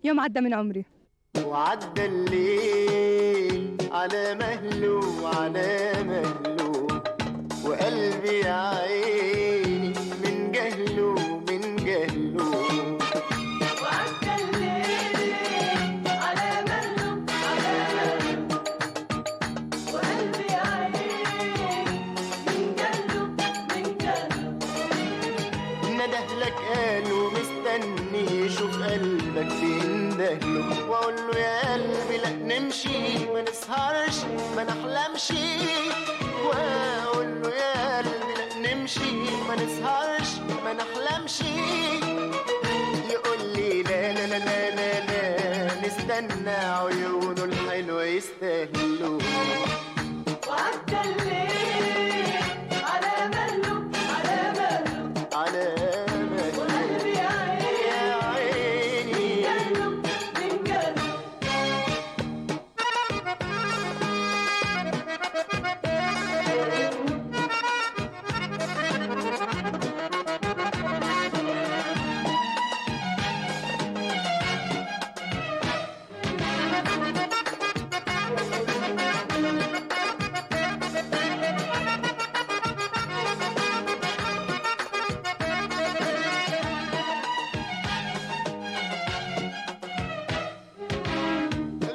يوم عدى من عمري. وعدى الليل على مهله وعلى مهله، وقلبي يا عيني من جهله من جهله. وعدى الليل على مهله على مهله، وقلبي يا عيني من جهله من جهله. ندهلك قالوا مستني يشوف قلبك بيندهله، واقول له يا قلبي لا نمشي ما نسهرش ما نحلمش، واقول له يا قلبي لا نمشي ما نسهرش ما نحلمش، يقول لي لا لا لا لا لا لا نستنى عيونه الحلوة يستاهلوا. وعدى الليل على مهله على مهله، على مهله وقلبي يا يا عيني عيني. من جهله من جهله.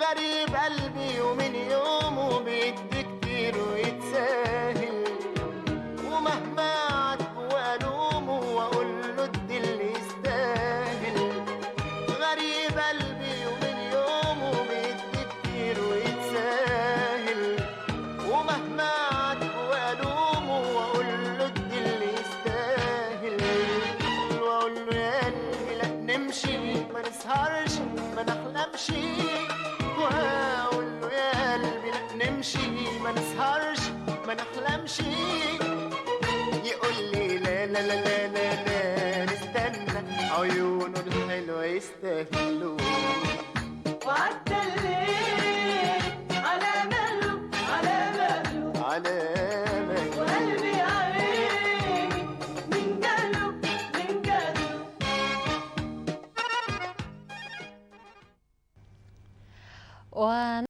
غريب قلبي ومن يومه بيدي كتير ويتساهل، ومهما عاتبه والومه واقول له ادي اللي يستاهل. غريب قلبي ومن يومه بيدي كتير ويتساهل، ومهما عاتبه والومه واقول له ادي اللي يستاهل، واقول له يا قلبي لا نمشي ما نسهرش ما نحلمش، واقول له يا قلبي لا نمشي ما نسهرش ما نحلمش، يقول لي لا لا لا لا لا لا نستنى عيونه الحلوة يستاهلوا. وعدى الليل على مهله على مهله، على مهله وقلبي يا عيني من جهله من جهله. و